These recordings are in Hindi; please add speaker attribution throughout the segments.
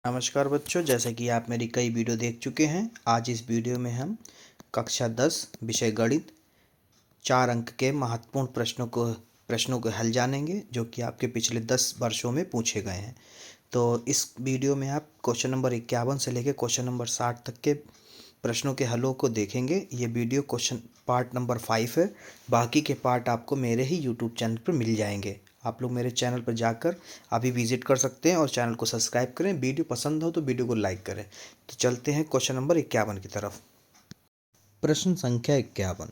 Speaker 1: नमस्कार बच्चों, जैसे कि आप मेरी कई वीडियो देख चुके हैं। आज इस वीडियो में हम कक्षा 10 विषय गणित 4 अंक के महत्वपूर्ण प्रश्नों के हल जानेंगे, जो कि आपके पिछले 10 वर्षों में पूछे गए हैं। तो इस वीडियो में आप क्वेश्चन नंबर 51 से लेकर क्वेश्चन नंबर 60 तक के प्रश्नों के हलों को देखेंगे। ये वीडियो क्वेश्चन पार्ट नंबर 5 है। बाकी के पार्ट आपको मेरे ही यूट्यूब चैनल पर मिल जाएंगे। आप लोग मेरे चैनल पर जाकर अभी विजिट कर सकते हैं और चैनल को सब्सक्राइब करें। वीडियो पसंद हो तो वीडियो को लाइक करें। तो चलते हैं क्वेश्चन नंबर 51 की तरफ। प्रश्न संख्या 51।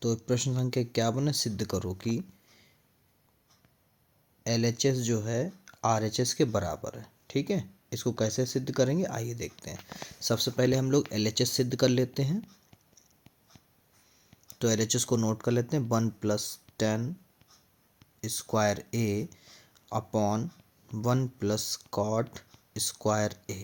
Speaker 1: तो प्रश्न संख्या 51 है, सिद्ध करो कि LHS जो है RHS के बराबर है। ठीक है, इसको कैसे सिद्ध करेंगे आइए देखते हैं। सबसे पहले हम लोग LHS सिद्ध कर लेते हैं। तो LHS को नोट कर लेते हैं, 1 + 10 square A upon 1 + cot square A।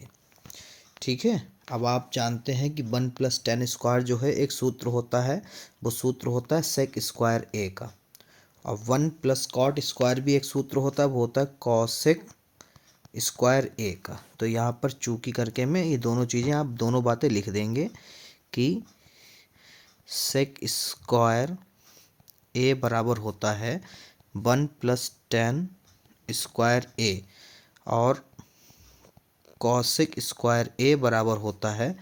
Speaker 1: ठीक है, अब आप जानते हैं कि 1 + 10 स्क्वायर जो है एक सूत्र होता है, वो सूत्र होता है सेक स्क्वायर A का। और 1 + cot स्क्वायर भी एक सूत्र होता है, वो होता है कॉसेक स्क्वायर A का। तो यहाँ पर चूकी करके मैं ये दोनों चीज़ें आप दोनों बातें लिख देंगे कि सेक स्क्वायर A बराबर होता है 1 + 10 स्क्वायर A और कॉसेक स्क्वायर A बराबर होता है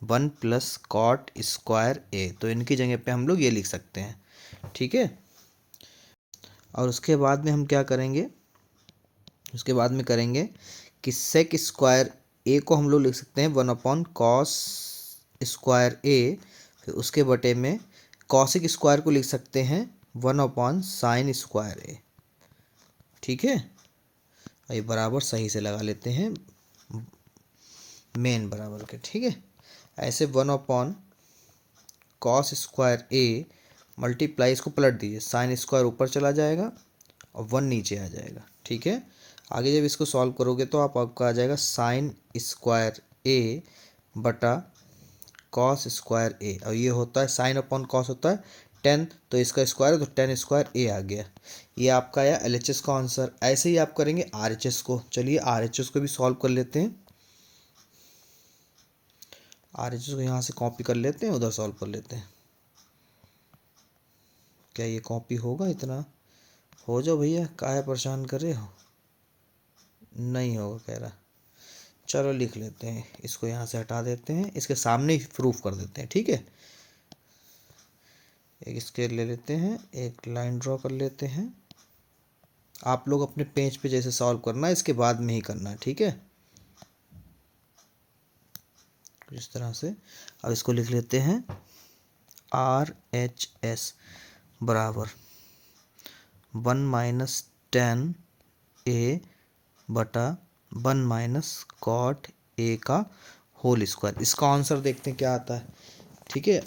Speaker 1: 1 + cot स्क्वायर A। तो इनकी जगह पे हम लोग ये लिख सकते हैं। ठीक है, और उसके बाद में हम क्या करेंगे, उसके बाद में करेंगे कि सेक स्क्वायर A को हम लोग लिख सकते हैं 1/cos स्क्वायर A। फिर उसके बटे में कॉसिक स्क्वायर को लिख सकते हैं 1/sin स्क्वायर A। ठीक है, ये बराबर सही से लगा लेते हैं मेन बराबर के। ठीक है, ऐसे 1/cos स्क्वायर A मल्टीप्लाई, इसको पलट दीजिए, साइन स्क्वायर ऊपर चला जाएगा और 1 नीचे आ जाएगा। ठीक है, आगे जब इसको सॉल्व करोगे तो आपका आ जाएगा साइन स्क्वायर A बटा कॉस स्क्वायर A। और ये होता है साइन अपॉन कॉस होता है 10, तो इसका स्क्वायर है तो 10 स्क्वायर A आ गया। ये आपका आया LHS का आंसर। ऐसे ही आप करेंगे RHS को। चलिए RHS को भी सॉल्व कर लेते हैं। RHS को यहाँ से कॉपी कर लेते हैं, उधर सॉल्व कर लेते हैं। क्या ये कॉपी होगा? इतना हो जाओ भैया, काहे परेशान कर रहे हो। नहीं होगा कह रहा। चलो लिख लेते हैं, इसको यहाँ से हटा देते हैं, इसके सामने ही प्रूफ कर देते हैं। ठीक है, एक स्केल ले लेते हैं, एक लाइन ड्रॉ कर लेते हैं। आप लोग अपने पेज पे जैसे सॉल्व करना है इसके बाद में ही करना है। ठीक है, इस तरह से। अब इसको लिख लेते हैं RHS बराबर 1 - 10 A बटा 1 - cot A का होल स्क्वायर। इसका आंसर देखते हैं क्या आता है। ठीक है,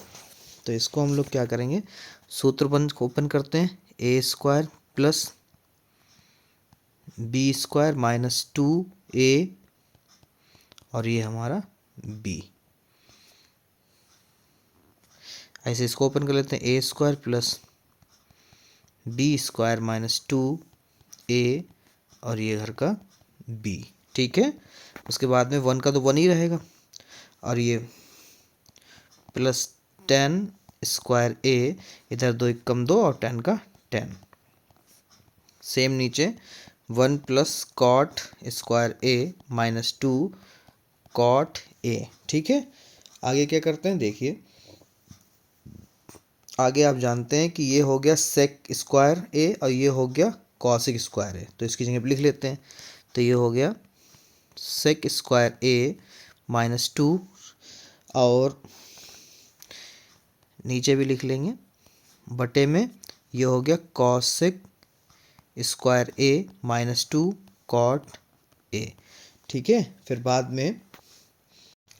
Speaker 1: तो इसको हम लोग क्या करेंगे, सूत्र ओपन करते हैं, A² + B² - 2A और ये हमारा B। ऐसे इसको ओपन कर लेते हैं, A² + B² - 2A और ये घर का B। ठीक है, उसके बाद में 1 का तो 1 ही रहेगा और ये +10 स्क्वायर A, इधर 2 × 2 और 10 का 10। सेम नीचे 1 + cot square A - 2 cot A। ठीक है, आगे क्या करते हैं देखिए, आगे आप जानते हैं कि ये हो गया सेक स्क्वायर A और ये हो गया कॉसिक स्क्वायर A। तो इसकी जगह पे लिख लेते हैं। तो ये हो गया सेक स्क्वायर A - 2 और नीचे भी लिख लेंगे बटे में ये हो गया cosec square A - 2 cot A। ठीक है, फिर बाद में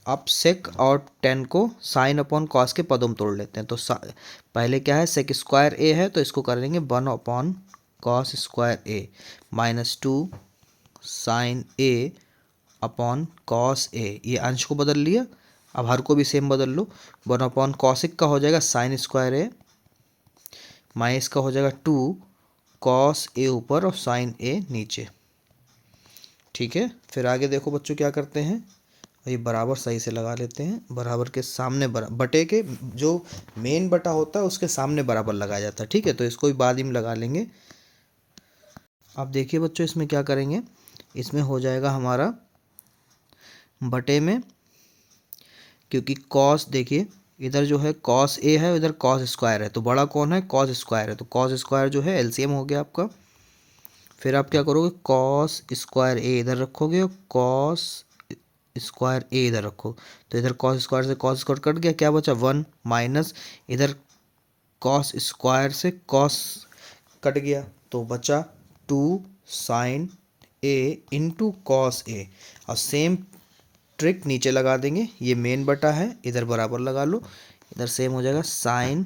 Speaker 1: आप सेक और 10 को साइन अपॉन कॉस के पदों में तोड़ लेते हैं। तो पहले क्या है, सेक स्क्वायर A है तो इसको करेंगे 1/cos square A - 2 sine A upon cos A। ये अंश को बदल लिया, अब हर को भी सेम बदल लो। 1/cosic का हो जाएगा साइन स्क्वायर A माइनस का हो जाएगा 2 cos A ऊपर और साइन A नीचे। ठीक है, फिर आगे देखो बच्चों क्या करते हैं, ये बराबर सही से लगा लेते हैं, बराबर के सामने बटे के जो मेन बटा होता है उसके सामने बराबर लगाया जाता है। ठीक है, तो इसको भी बाद में लगा लेंगे। अब देखिए बच्चों इसमें क्या करेंगे, इसमें हो जाएगा हमारा बटे में, क्योंकि कॉस देखिए इधर जो है कॉस ए है, इधर कॉस स्क्वायर है, तो बड़ा कौन है, कॉस स्क्वायर है, तो कॉस स्क्वायर जो है एलसीएम हो गया आपका। फिर आप क्या करोगे, कॉस स्क्वायर ए इधर रखोगे और कॉस स्क्वायर ए इधर रखो, तो इधर कॉस स्क्वायर से कॉस स्क्वायर कट गया, क्या बचा 1 माइनस इधर कॉस स्क्वायर से कॉस कट गया, तो बचा 2 sign A into cos A. और सेम ट्रिक नीचे लगा देंगे, ये मेन बटा है इधर बराबर लगा लो, इधर सेम हो जाएगा साइन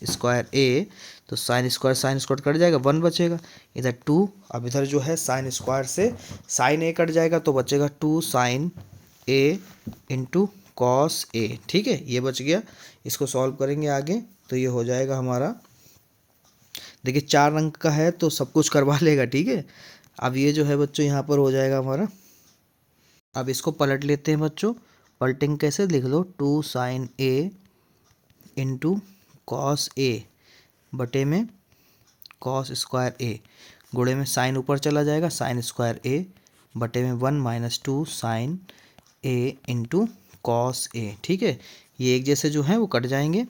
Speaker 1: स्क्वायर ए, तो साइन स्क्वायर कट जाएगा, 1 बचेगा, इधर 2, अब इधर जो है साइन स्क्वायर से साइन ए कट जाएगा, तो बचेगा 2 sign A into cos A. ठीक है, ये बच गया, इसको सॉल्व करेंगे आगे, तो ये हो जाएगा हमारा, देखिए 4 अंक का है तो सब कुछ करवा लेगा। ठीक है, अब ये जो है बच्चों यहाँ पर हो जाएगा हमारा, अब इसको पलट लेते हैं बच्चों, पलटेंगे कैसे, लिख लो 2 sign A into cos A बटे में कॉस स्क्वायर ए, गुणे में साइन ऊपर चला जाएगा, साइन स्क्वायर ए बटे में 1 minus 2 sign A into cos A. ठीक है, ये एक जैसे जो हैं वो कट जाएंगे।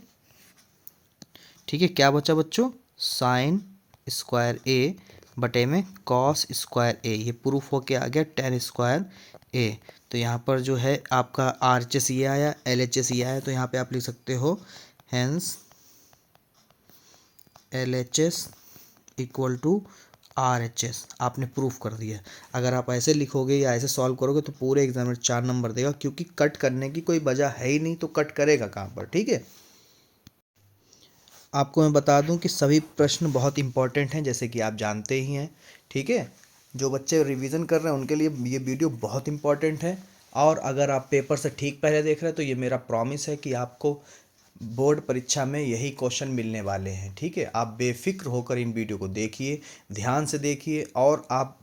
Speaker 1: ठीक है, क्या बचा बच्चों, साइन स्क्वायर ए बटे में कॉस स्क्वायर ए, ये प्रूफ होके आ गया टेन स्क्वायर ए। तो यहाँ पर जो है आपका आर एच एस ये आया, एल एच एस ये आया, तो यहाँ पे आप लिख सकते हो hence L H S equal to R H S, आपने प्रूफ कर दिया। अगर आप ऐसे लिखोगे या ऐसे सॉल्व करोगे तो पूरे एग्जाम में 4 नंबर देगा, क्योंकि कट करने की कोई वजह है ही नहीं, तो कट करेगा कहाँ पर। ठीक है, आपको मैं बता दूं कि सभी प्रश्न बहुत इंपॉर्टेंट हैं, जैसे कि आप जानते ही हैं। ठीक है, जो बच्चे रिवीजन कर रहे हैं उनके लिए ये वीडियो बहुत इंपॉर्टेंट है, और अगर आप पेपर से ठीक पहले देख रहे हैं तो ये मेरा प्रॉमिस है कि आपको बोर्ड परीक्षा में यही क्वेश्चन मिलने वाले हैं। ठीक है, आप बेफिक्र होकर इन वीडियो को देखिए, ध्यान से देखिए, और आप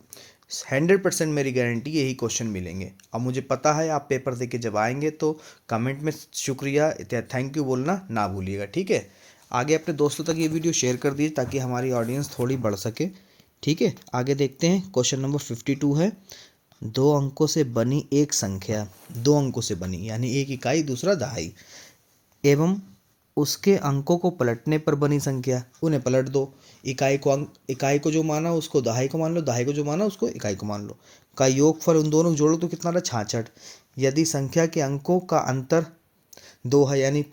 Speaker 1: 100% मेरी गारंटी यही क्वेश्चन मिलेंगे। अब मुझे पता है आप पेपर दे के जब आएंगे तो कमेंट में शुक्रिया थैंक यू बोलना ना भूलिएगा। ठीक है, आगे अपने दोस्तों तक ये वीडियो शेयर कर दीजिए ताकि हमारी ऑडियंस थोड़ी बढ़ सके। ठीक है, आगे देखते हैं, क्वेश्चन नंबर 52 है, 2 अंकों से बनी एक संख्या, 2 अंकों से बनी यानी एक इकाई दूसरा दहाई, एवं उसके अंकों को पलटने पर बनी संख्या, उन्हें पलट दो, इकाई को जो माना उसको दहाई को मान लो, दहाई को जो माना उसको इकाई को मान लो, का योगफल उन दोनों को जोड़ो तो कितना रहा 66। यदि संख्या के अंकों का अंतर 2 है, यानी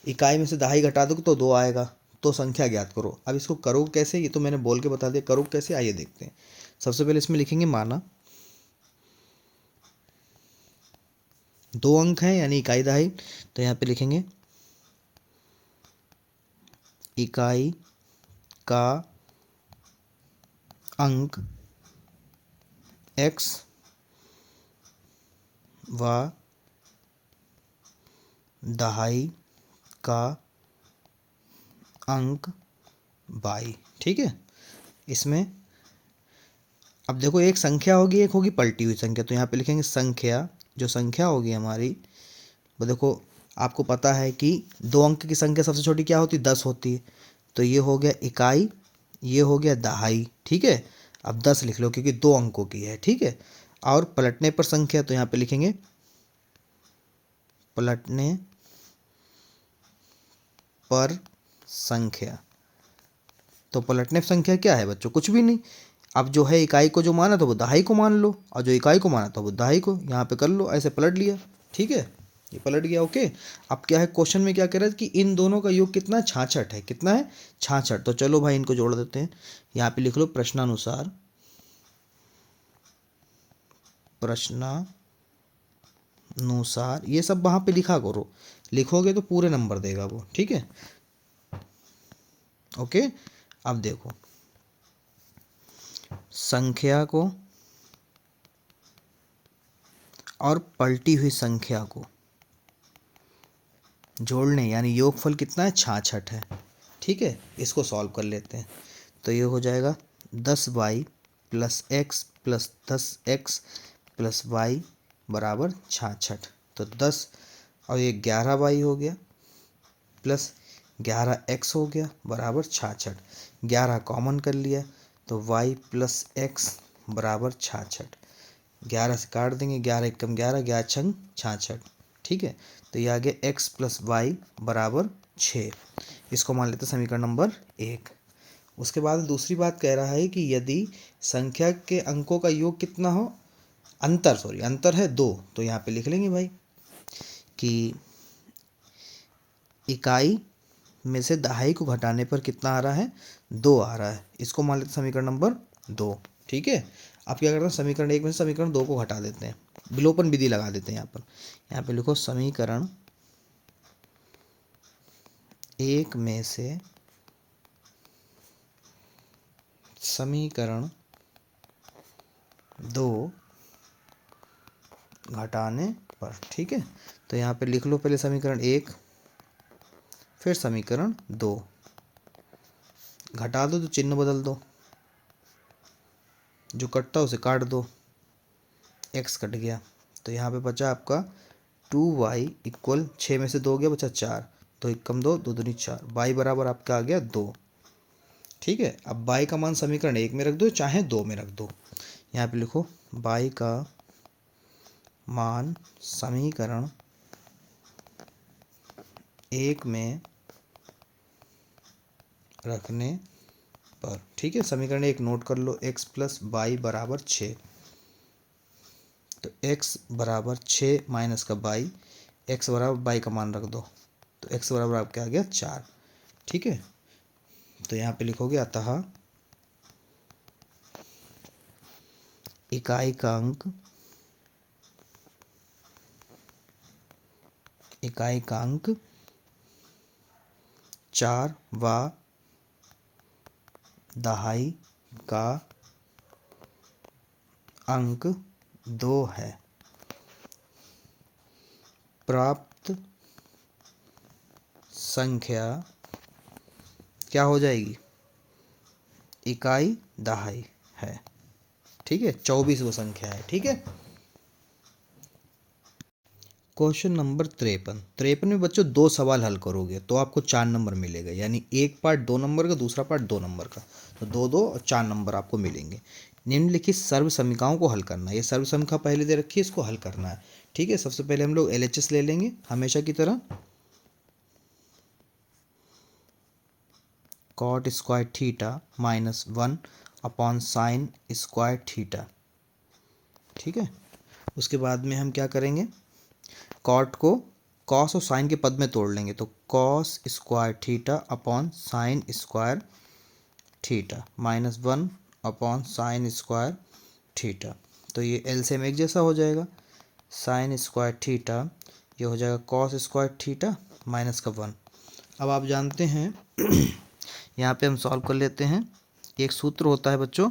Speaker 1: इकाई में से दहाई घटा दो तो 2 आएगा, तो संख्या ज्ञात करो। अब इसको करो कैसे, ये तो मैंने बोल के बता दिया, करो कैसे आइए देखते हैं। सबसे पहले इसमें लिखेंगे माना, 2 अंक हैं यानी इकाई दहाई, तो यहाँ पे लिखेंगे इकाई का अंक x व दहाई का अंक y। ठीक है, इसमें अब देखो एक संख्या होगी, एक होगी पलटी हुई संख्या, तो यहाँ पे लिखेंगे संख्या, जो संख्या होगी हमारी वो देखो आपको पता है कि 2 अंक की संख्या सबसे छोटी क्या होती है, 10 होती है, तो ये हो गया इकाई, ये हो गया दहाई। ठीक है, अब 10 लिख लो क्योंकि 2 अंकों की है। ठीक है, और पलटने पर संख्या, तो यहाँ पे लिखेंगे पलटने पर संख्या, तो पलटने पर संख्या क्या है बच्चों, कुछ भी नहीं। अब जो है इकाई को जो माना तो वो दहाई को मान लो, और जो इकाई को माना तो वो दहाई को, यहाँ पे कर लो, ऐसे पलट लिया। ठीक है, ये पलट गया। ओके, अब क्या है क्वेश्चन में क्या कह रहा है कि इन दोनों का योग कितना है, 66 है, कितना है 66। तो चलो भाई इनको जोड़ देते हैं, यहाँ पे लिख लो प्रश्नानुसार, प्रश्नानुसार ये सब वहाँ पे लिखा करो, लिखोगे तो पूरे नंबर देगा वो। ठीक है, ओके, अब देखो संख्या को और पलटी हुई संख्या को जोड़ने यानी योगफल कितना है, 66 है। ठीक है, इसको सॉल्व कर लेते हैं, तो ये हो जाएगा 10y plus X plus 10x plus Y बराबर 66। तो 10 और ये 11y हो गया प्लस 11x हो गया बराबर 66। 11 कॉमन कर लिया तो y प्लस एक्स बराबर 66। 11 से काट देंगे, 11 एकम 11, 11 छंग 66। ठीक है, तो ये आ गया x प्लस वाई बराबर 6। इसको मान लेते हैं समीकरण नंबर 1। उसके बाद दूसरी बात कह रहा है कि यदि संख्या के अंकों का योग कितना हो, अंतर है 2, तो यहाँ पे लिख लेंगे भाई कि इकाई में से दहाई को घटाने पर कितना आ रहा है, 2 आ रहा है। इसको मान लेते हैं समीकरण नंबर 2। ठीक है, अब क्या करते हैं, समीकरण 1 में से समीकरण 2 को घटा देते हैं, विलोपन विधि लगा देते हैं। यहाँ पे लिखो समीकरण 1 में से समीकरण 2 घटाने पर। ठीक है, तो यहाँ पे लिख लो पहले समीकरण 1 फिर समीकरण 2, घटा दो तो चिन्ह बदल दो, जो कटता उसे काट दो, x कट गया तो यहाँ पे बचा आपका 2y इक्वल 6 में से 2 गया बचा 4, 2 एकम 2, 2 दूनी 4, y बराबर आपका आ गया 2। ठीक है, अब y का मान समीकरण 1 में रख दो चाहे 2 में रख दो। यहाँ पे लिखो y का मान समीकरण 1 में रखने पर। ठीक है, समीकरण 1 नोट कर लो, x प्लस वाई बराबर 6। तो x बराबर 6 माइनस का y, x बराबर y का मान रख दो तो x बराबर आपके आ गया 4। ठीक है, तो यहाँ पे लिखोगे अतः इकाई का अंक 4 व दहाई का अंक 2 है। प्राप्त संख्या क्या हो जाएगी, इकाई दहाई है। ठीक है, 24 वो संख्या है। ठीक है, क्वेश्चन नंबर 53 में बच्चों 2 सवाल हल करोगे तो आपको 4 नंबर मिलेगा, यानी एक पार्ट 2 नंबर का, दूसरा पार्ट 2 नंबर का, तो 2 2 और 4 नंबर आपको मिलेंगे। निम्नलिखित सर्व समीकरणों को हल करना है। ये सर्व समीकरण पहले दे रखी है, इसको हल करना है। ठीक है, सबसे पहले हम लोग LHS ले लेंगे हमेशा की तरह, cot square theta minus 1 upon sine square theta. ठीक है, उसके बाद में हम क्या करेंगे, कॉट को कॉस और साइन के पद में तोड़ लेंगे, तो cos square theta upon sine square theta minus 1 upon sine square theta. तो ये एलसीएम एक जैसा हो जाएगा, साइन स्क्वायर थीटा ये हो जाएगा कॉस स्क्वायर थीटा माइनस का 1। अब आप जानते हैं यहाँ पे हम सॉल्व कर लेते हैं। एक सूत्र होता है बच्चों,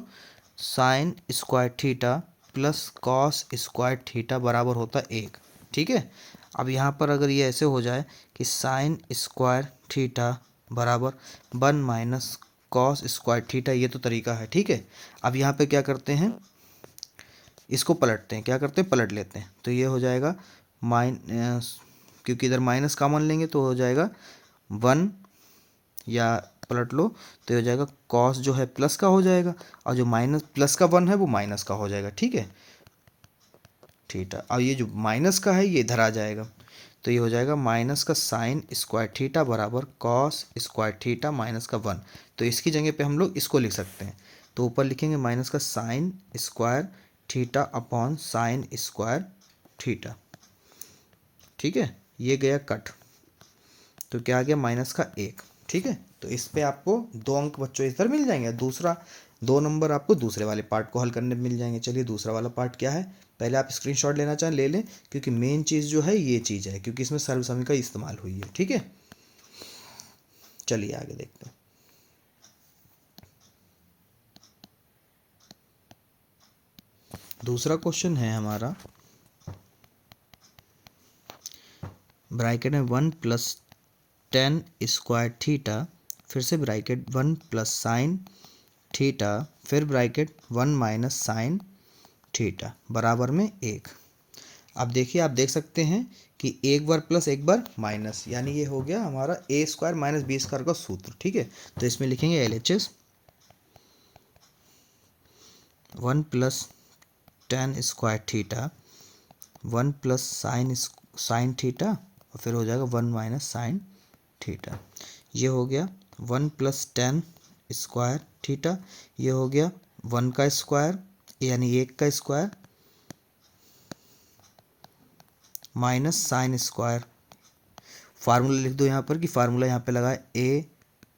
Speaker 1: sign square theta plus cos square theta बराबर होता है 1। ठीक है, अब यहाँ पर अगर ये ऐसे हो जाए कि साइन स्क्वायर थीटा बराबर 1 माइनस कॉस स्क्वायर थीटा, ये तो तरीका है। ठीक है, अब यहाँ पे क्या करते हैं, इसको पलटते हैं, क्या करते हैं पलट लेते हैं, तो ये हो जाएगा माइनस, क्योंकि इधर माइनस कॉमन लेंगे तो हो जाएगा 1, या पलट लो तो ये हो जाएगा कॉस जो है प्लस का हो जाएगा, और जो माइनस प्लस का 1 है वो माइनस का हो जाएगा। ठीक है, थीटा, और ये जो माइनस का है ये इधर आ जाएगा, तो ये हो जाएगा माइनस का साइन स्क्वायर थीटा बराबर कॉस स्क्वायर थीटा माइनस का 1। तो इसकी जगह पे हम लोग इसको लिख सकते हैं, तो ऊपर लिखेंगे माइनस का sign square theta upon sine square theta. ठीक है, ये गया कट, तो क्या आ गया माइनस का 1। ठीक है, तो इस पे आपको 2 अंक बच्चों इधर मिल जाएंगे, दूसरा 2 नंबर आपको दूसरे वाले पार्ट को हल करने में मिल जाएंगे। चलिए दूसरा वाला पार्ट क्या है, पहले आप स्क्रीनशॉट लेना चाहें ले लें, क्योंकि मेन चीज़ जो है ये चीज़ है, क्योंकि इसमें सर्व समीकरण इस्तेमाल हुई है। ठीक है, चलिए आगे देखते हैं। दूसरा क्वेश्चन है हमारा, ब्रैकेट में 1 प्लस 10 स्क्वायर थीटा, फिर से ब्रैकेट 1 प्लस साइन थीटा फिर ब्रैकेट 1 माइनस साइन थीटा बराबर में 1। अब देखिए, आप देख सकते हैं कि एक बार प्लस एक बार माइनस, यानी ये हो गया हमारा ए स्क्वायर माइनस बी स्क्वायर का सूत्र। ठीक है, तो इसमें लिखेंगे LHS 1 plus ten square theta 1 plus sine theta और फिर हो जाएगा 1 माइनस साइन थीटा। ये हो गया 1 प्लस टेन स्क्वायर थीटा, ये हो गया 1 का स्क्वायर यानी 1 का square minus sine square. Formula लिख दो यहाँ पर कि फार्मूला यहाँ पे लगा है ए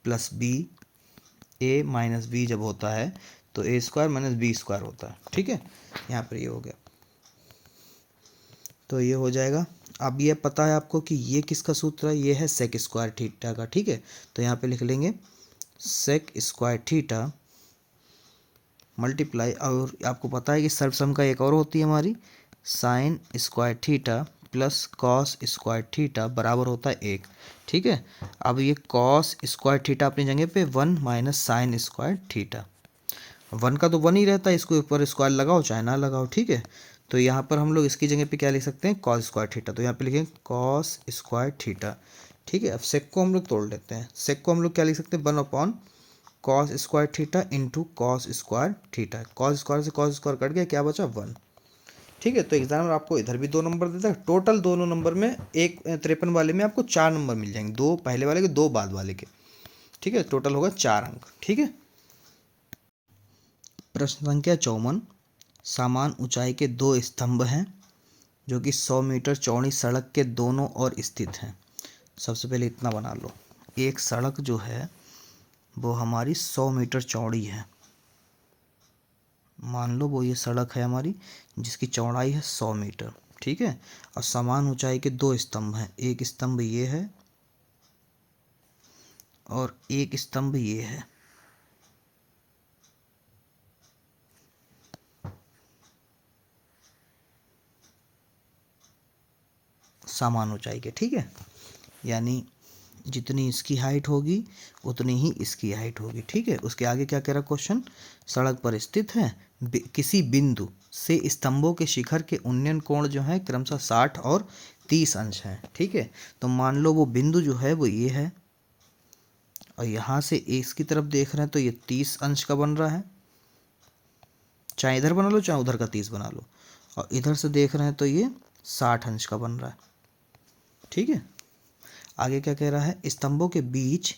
Speaker 1: प्लस बी, ए माइनस बी जब होता है तो ए स्क्वायर माइनस बी स्क्वायर होता है। ठीक है, यहाँ पर ये हो गया, तो ये हो जाएगा। अब ये पता है आपको कि ये किसका सूत्र है, ये है सेक स्क्वायर थीटा का। ठीक है, तो यहाँ पे लिख लेंगे सेक स्क्वायर थीटा मल्टीप्लाई, और आपको पता है कि सर्वसम का एक और होती है हमारी sign square theta plus cos square theta बराबर होता है 1। ठीक है, अब ये कॉस स्क्वायर थीटा अपनी जगह पे 1 माइनस साइन स्क्वायर थीटा, 1 का तो 1 ही रहता है, इसको ऊपर स्क्वायर लगाओ चाहे ना लगाओ। ठीक है, तो यहाँ पर हम लोग इसकी जगह पे क्या लिख सकते हैं, कॉस स्क्वायर थीटा, तो यहाँ पे लिखेंगे कॉस स्क्वायर थीटा। ठीक है, अब सेक को हम लोग तोड़ लेते हैं, सेक को हम लोग क्या लिख सकते हैं, 1 upon cos square theta into cos square theta. Cos square से कॉस स्क्वायर कट गया, क्या बचा 1। ठीक है, तो एग्जाम में आपको इधर भी 2 नंबर देता है, टोटल दोनों नंबर में 53 वाले में आपको 4 नंबर मिल जाएंगे, 2 पहले वाले के 2 बाद वाले के। ठीक है, टोटल होगा 4 अंक। ठीक है, प्रश्न संख्या 54, समान ऊंचाई के 2 स्तंभ हैं जो कि 100 मीटर चौड़ी सड़क के दोनों ओर स्थित हैं। सबसे पहले इतना बना लो, एक सड़क जो है वो हमारी 100 मीटर चौड़ी है, मान लो वो ये सड़क है हमारी जिसकी चौड़ाई है 100 मीटर। ठीक है, और समान ऊंचाई के 2 स्तंभ हैं, एक स्तंभ ये है और एक स्तंभ ये है। समान ऊंचाई के, ठीक है, यानी जितनी इसकी हाइट होगी उतनी ही इसकी हाइट होगी। ठीक है, उसके आगे क्या कह रहा क्वेश्चन, सड़क पर स्थित है, किसी बिंदु से स्तंभों के शिखर के उन्नयन कोण जो है क्रमशः 60 और 30 अंश है। ठीक है, तो मान लो वो बिंदु जो है वो ये है और यहाँ से इसकी तरफ देख रहे हैं तो ये 30 अंश का बन रहा है, चाहे इधर बना लो चाहे उधर का 30 बना लो, और इधर से देख रहे हैं तो ये 60 अंश का बन रहा है। ठीक है, आगे क्या कह रहा है, स्तंभों के बीच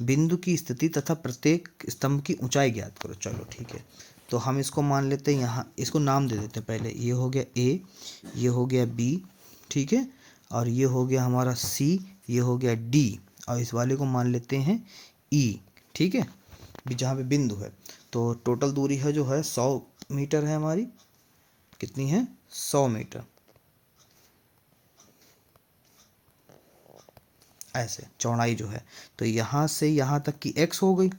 Speaker 1: बिंदु की स्थिति तथा प्रत्येक स्तंभ की ऊंचाई ज्ञात करो। चलो ठीक है, तो हम इसको मान लेते हैं, यहाँ इसको नाम दे देते हैं पहले, ये हो गया ए, ये हो गया बी, ठीक है, और ये हो गया हमारा सी, ये हो गया डी, और इस वाले को मान लेते हैं ई। ठीक है, जहाँ पे बिंदु है, तो टोटल दूरी है जो है 100 मीटर है हमारी, कितनी है 100 मीटर, ऐसे चौड़ाई जो है, तो यहाँ से यहाँ तक की x हो गई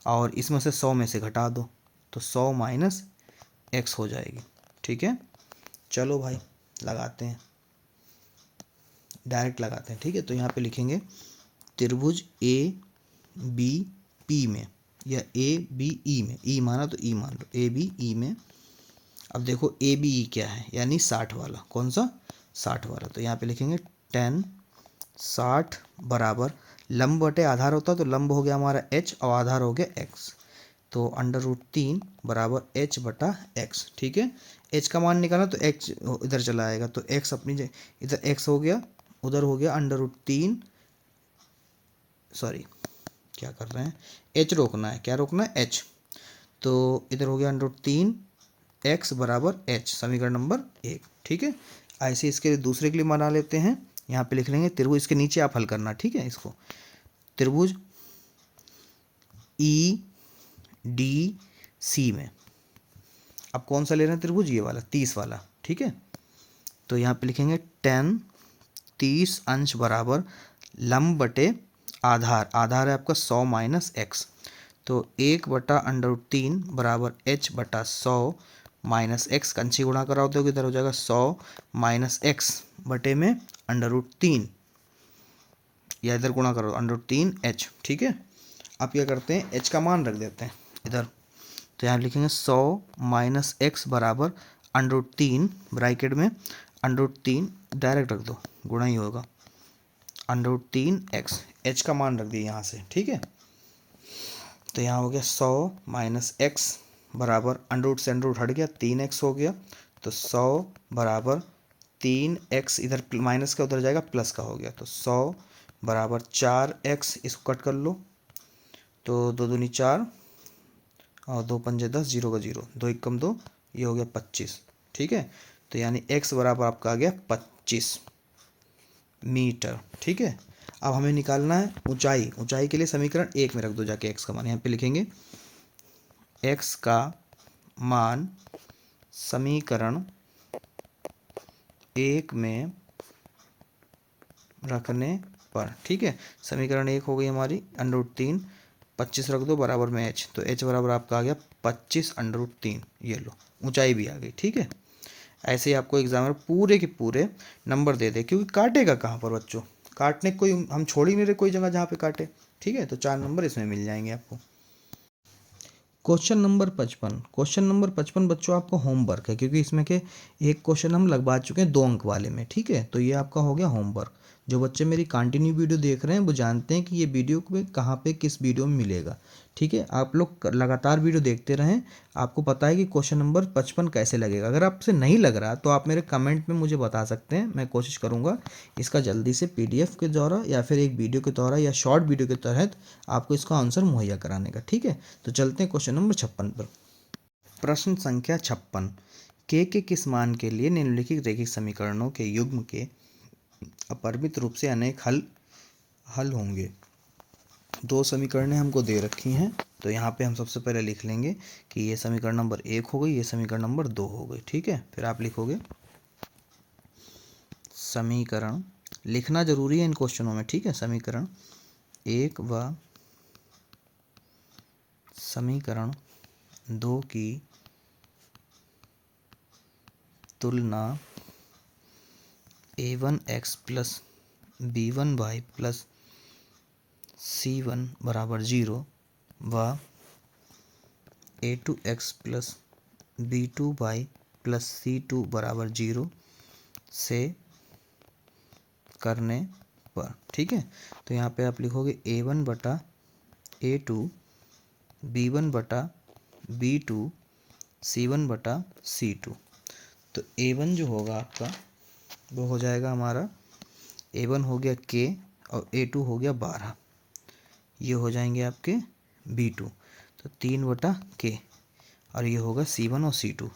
Speaker 1: और इसमें से 100 में से घटा दो तो 100 माइनस x हो जाएगी। ठीक है, चलो भाई लगाते हैं, डायरेक्ट लगाते हैं। ठीक है, तो यहाँ पे लिखेंगे त्रिभुज ए बी पी में या ए बी ई में, ई माना तो ई मान लो, ए बी ई में। अब देखो ए बी ई क्या है, यानी 60 वाला, कौन सा 60 वाला, तो यहाँ पे लिखेंगे 10 60 बराबर लंब बटे आधार होता है, तो लंब हो गया हमारा h और आधार हो गया x, तो √3 बराबर h बटा x। ठीक है, h का मान निकालना तो x इधर चला आएगा, तो x अपनी इधर x हो गया, उधर हो गया √3, सॉरी क्या कर रहे हैं, h रोकना है, क्या रोकना है h, तो इधर हो गया √3 x बराबर h, समीकरण नंबर 1। ठीक है, ऐसे इसके दूसरे के लिए बना लेते हैं, यहाँ पे लिख लेंगे त्रिभुज, इसके नीचे आप हल करना। ठीक है, इसको त्रिभुज ई डी सी में, अब कौन सा ले रहे हैं त्रिभुज, ये वाला 30 वाला। ठीक है, तो यहाँ पे लिखेंगे 10 30 अंश बराबर लंब बटे आधार, आधार है आपका 100 माइनस x, तो 1 बटा √3 बराबर h बटा 100 माइनस एक्स, कंची गुणा कराओ तो इधर हो जाएगा 100 माइनस एक्स बटे में √3, या इधर गुणा करो √3 h। ठीक है, अब क्या करते हैं, h का मान रख देते हैं इधर, तो यहाँ लिखेंगे 100 माइनस एक्स बराबर √3 ब्रैकेट में √3 डायरेक्ट रख दो, गुणा ही होगा √3x, h का मान रख दिया यहाँ से, ठीक है। तो यहाँ हो गया 100 माइनस एक्स बराबर √ से √ हट गया, 3x हो गया, तो 100 बराबर 3x, इधर माइनस का उधर जाएगा प्लस का हो गया, तो 100 बराबर 4x, इसको कट कर लो, तो 2 दूनी 4 और 2 पंजे 10, 0 का 0, 2 1 कम 2, ये हो गया 25, ठीक है। तो यानी x बराबर आपका आ गया 25 मीटर, ठीक है। अब हमें निकालना है ऊंचाई, ऊंचाई के लिए समीकरण 1 में रख दो जाके x का मान, यहाँ पे लिखेंगे x का मान समीकरण 1 में रखने पर, ठीक है। समीकरण 1 हो गई हमारी √3, 25 रख दो बराबर में h, तो h बराबर आपका आ गया 25 √3, ये लो ऊंचाई भी आ गई, ठीक है। ऐसे ही आपको एग्जामिनर पूरे के पूरे नंबर दे दे, क्योंकि काटेगा कहाँ पर बच्चों, काटने कोई हम छोड़ ही नहीं रहे कोई जगह जहाँ पे काटे, ठीक है। तो 4 नंबर इसमें मिल जाएंगे आपको। क्वेश्चन नंबर 55, क्वेश्चन नंबर 55 बच्चों आपको होमवर्क है, क्योंकि इसमें के एक क्वेश्चन हम लगवा चुके हैं 2 अंक वाले में, ठीक है। तो ये आपका हो गया होमवर्क। जो बच्चे मेरी कंटिन्यू वीडियो देख रहे हैं वो जानते हैं कि ये वीडियो में कहाँ पे किस वीडियो में मिलेगा, ठीक है। आप लोग लगातार वीडियो देखते रहें, आपको पता है कि क्वेश्चन नंबर 55 कैसे लगेगा। अगर आपसे नहीं लग रहा तो आप मेरे कमेंट में मुझे बता सकते हैं, मैं कोशिश करूँगा इसका जल्दी से PDF के द्वारा या फिर एक वीडियो के द्वारा या शॉर्ट वीडियो के तहत आपको इसका आंसर मुहैया कराने का, ठीक है। तो चलते हैं क्वेश्चन नंबर 56 पर। प्रश्न संख्या 56, के किस मान के लिए निम्नलिखित रैखिक समीकरणों के युग्म के अपरिमित रूप से अनेक हल होंगे। 2 समीकरणें हमको दे रखी हैं, तो यहाँ पे हम सबसे पहले लिख लेंगे कि ये समीकरण नंबर 1 हो गई, ये समीकरण नंबर 2 हो गई, ठीक है। फिर आप लिखोगे समीकरण, लिखना जरूरी है इन क्वेश्चनों में, ठीक है। समीकरण 1 व समीकरण 2 की तुलना a1x plus b1y plus c1 बराबर 0 व a2x plus b2y plus c2 बराबर 0 से करने पर, ठीक है। तो यहाँ पे आप लिखोगे a1 बटा a2, b1 बटा b2, c1 बटा c2। तो a1 जो होगा आपका वो हो जाएगा हमारा, a1 हो गया k और a2 हो गया 12, ये हो जाएंगे आपके b2, तो 3 बटा k, और ये होगा c1 और c2,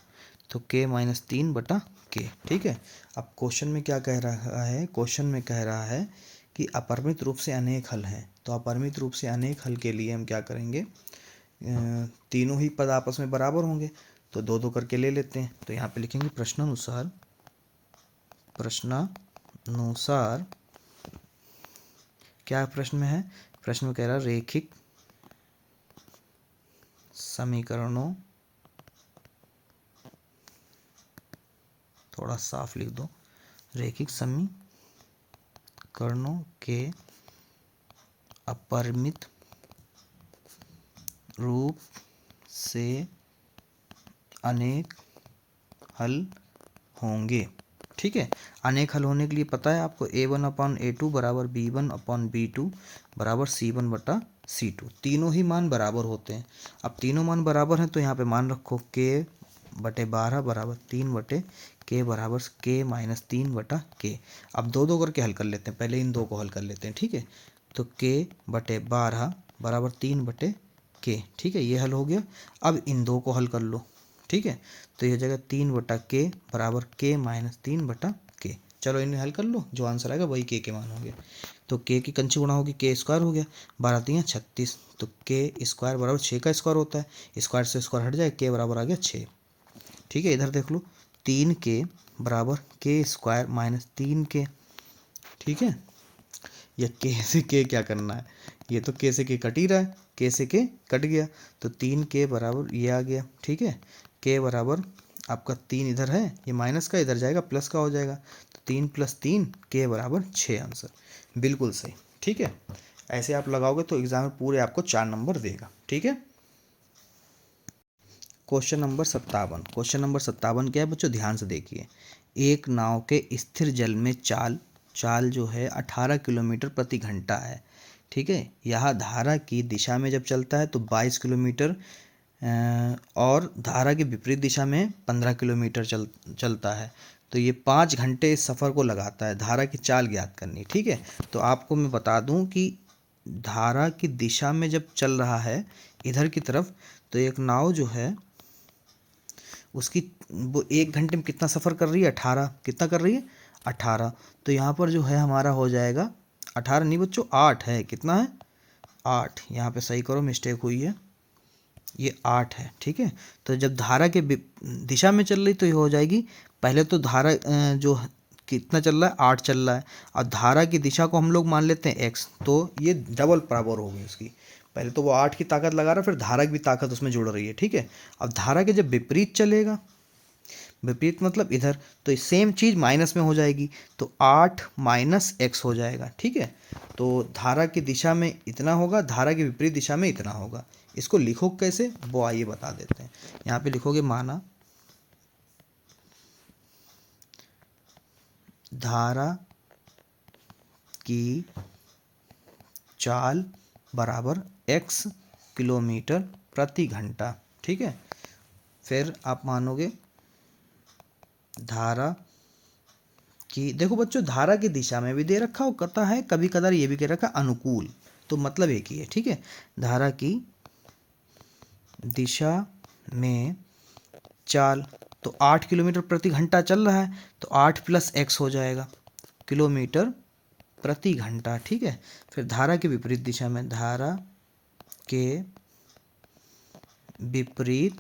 Speaker 1: तो k माइनस 3 बटा k, ठीक है। अब क्वेश्चन में क्या कह रहा है, क्वेश्चन में कह रहा है कि अपरिमित रूप से अनेक हल हैं। तो अपरिमित रूप से अनेक हल के लिए हम क्या करेंगे, तीनों ही पद आपस में बराबर होंगे, तो 2 करके ले लेते हैं। तो यहाँ पे लिखेंगे प्रश्नानुसार क्या प्रश्न में है, प्रश्न में कह रहा है रैखिक समीकरणों, थोड़ा साफ लिख दो, रैखिक समीकरणों के अपरिमित रूप से अनेक हल होंगे, ठीक है। अनेक हल होने के लिए पता है आपको a1/a2 बराबर b1/b2 बराबर c1 बटा c2, तीनों ही मान बराबर होते हैं। अब तीनों मान बराबर हैं तो यहाँ पे मान रखो k बटे 12 बराबर 3 बटे k बराबर k माइनस 3 बटा k। अब 2 करके हल कर लेते हैं, पहले इन 2 को हल कर लेते हैं, ठीक है। तो k बटे 12 बराबर 3 बटे k, ठीक है, ये हल हो गया। अब इन 2 को हल कर लो, ठीक है। तो ये जगह 3 बटा k बराबर k माइनस 3 बटा k, चलो इन्हें हल कर लो, जो आंसर आएगा वही k के मान होंगे। तो k की कंची गुणा होगी k स्क्वायर हो गया, 12 3 36, तो k स्क्वायर बराबर 6 का स्क्वायर होता है, स्क्वायर से स्क्वायर हट जाए, k बराबर आ गया 6, ठीक है। इधर देख लो 3k बराबर k स्क्वायर माइनस 3k, ठीक है। या k से k क्या करना है, ये तो k से k कट ही रहा है, k से k कट गया, तो 3k बराबर ये आ गया, ठीक है। k बराबर आपका 3 इधर है, ये माइनस का इधर जाएगा प्लस का हो जाएगा, तो 3 + 3 k बराबर 6, आंसर बिल्कुल सही, ठीक है। ऐसे आप लगाओगे तो एग्जाम में पूरे आपको 4 नंबर देगा, ठीक है। Question number 57। क्वेश्चन नंबर 57 क्या है बच्चों, ध्यान से देखिए। एक नाव के स्थिर जल में चाल जो है 18 किलोमीटर प्रति घंटा है। ठीक है, यह धारा की दिशा में जब चलता है तो 22 किलोमीटर और धारा की विपरीत दिशा में 15 किलोमीटर चलता है। तो ये 5 घंटे इस सफ़र को लगाता है। धारा की चाल ज्ञात करनी। ठीक है, तो आपको मैं बता दूं कि धारा की दिशा में जब चल रहा है इधर की तरफ, तो एक नाव जो है उसकी वो 1 घंटे में कितना सफ़र कर रही है, 18। कितना कर रही है, 18। तो यहाँ पर जो है हमारा हो जाएगा 18 नहीं बच्चों, 8 है। कितना है, 8। यहाँ पे सही करो, मिस्टेक हुई है, ये 8 है। ठीक है, तो जब धारा के दिशा में चल रही तो ये हो जाएगी, पहले तो धारा जो कितना चल रहा है, 8 चल रहा है। और धारा की दिशा को हम लोग मान लेते हैं x, तो ये डबल बराबर होगी उसकी। पहले तो वो 8 की ताकत लगा रहा है, फिर धारा की भी ताकत उसमें जुड़ रही है। ठीक है, अब धारा के जब विपरीत चलेगा, विपरीत मतलब इधर, तो सेम चीज़ माइनस में हो जाएगी, तो 8 माइनस x हो जाएगा। ठीक है, तो धारा की दिशा में इतना होगा, धारा की विपरीत दिशा में इतना होगा। इसको लिखो कैसे, वो आइए बता देते हैं। यहाँ पे लिखोगे, माना धारा की चाल बराबर x किलोमीटर प्रति घंटा। ठीक है, फिर आप मानोगे धारा की, देखो बच्चों धारा की दिशा में भी दे रखा हो करता है, कभी कदार ये भी कह रखा अनुकूल, तो मतलब एक ही है। ठीक है, धारा की दिशा में चाल, तो 8 किलोमीटर प्रति घंटा चल रहा है, तो 8 प्लस x हो जाएगा किलोमीटर प्रति घंटा। ठीक है, फिर धारा के विपरीत दिशा में, धारा के विपरीत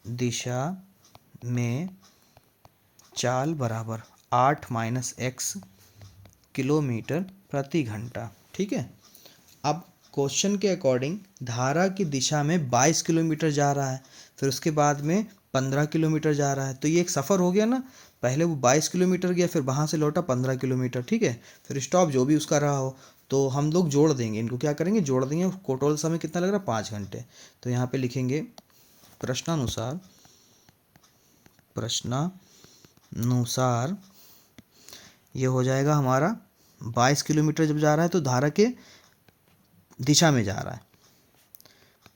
Speaker 1: दिशा में चाल बराबर 8 माइनस x किलोमीटर प्रति घंटा। ठीक है, अब क्वेश्चन के अकॉर्डिंग धारा की दिशा में 22 किलोमीटर जा रहा है, फिर उसके बाद में 15 किलोमीटर जा रहा है, तो ये एक सफ़र हो गया ना। पहले वो 22 किलोमीटर गया, फिर वहाँ से लौटा 15 किलोमीटर। ठीक है, फिर स्टॉप जो भी उसका रहा हो, तो हम लोग जोड़ देंगे इनको। क्या करेंगे, जोड़ देंगे। टोटल समय कितना लग रहा है, 5 घंटे। तो यहाँ पे लिखेंगे प्रश्नानुसार ये हो जाएगा हमारा 22 किलोमीटर जब जा रहा है तो धारा के दिशा में जा रहा है,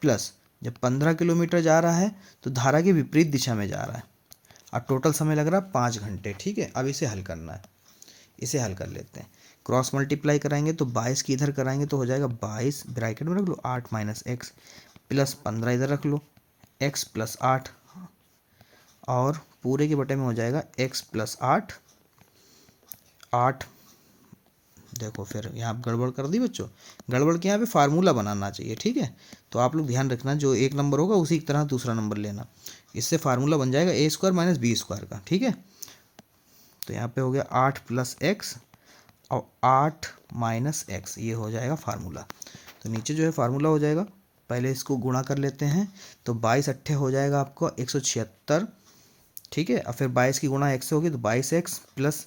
Speaker 1: प्लस जब 15 किलोमीटर जा रहा है तो धारा के विपरीत दिशा में जा रहा है, और टोटल समय लग रहा है 5 घंटे। ठीक है, अब इसे हल करना है। इसे हल कर लेते हैं। क्रॉस मल्टीप्लाई कराएंगे तो 22 की इधर कराएंगे तो हो जाएगा 22, ब्रैकेट में रख लो 8 माइनस एक्स, प्लस 15 इधर रख लो, x प्लस 8, और पूरे के बटे में हो जाएगा x प्लस 8। देखो फिर यहाँ गड़बड़ कर दी बच्चों, गड़बड़ के यहाँ पे फार्मूला बनाना चाहिए। ठीक है, तो आप लोग ध्यान रखना, जो एक नंबर होगा उसी की तरह दूसरा नंबर लेना। इससे फार्मूला बन जाएगा a square minus B square का। ठीक है, तो यहाँ पे हो गया 8 प्लस एक्स और 8 माइनस एक्स, ये हो जाएगा फार्मूला। तो नीचे जो है फार्मूला हो जाएगा, पहले इसको गुणा कर लेते हैं, तो 22 अट्ठे हो जाएगा आपको 176। ठीक है, और फिर 22 की गुणा x से होगी तो 22x प्लस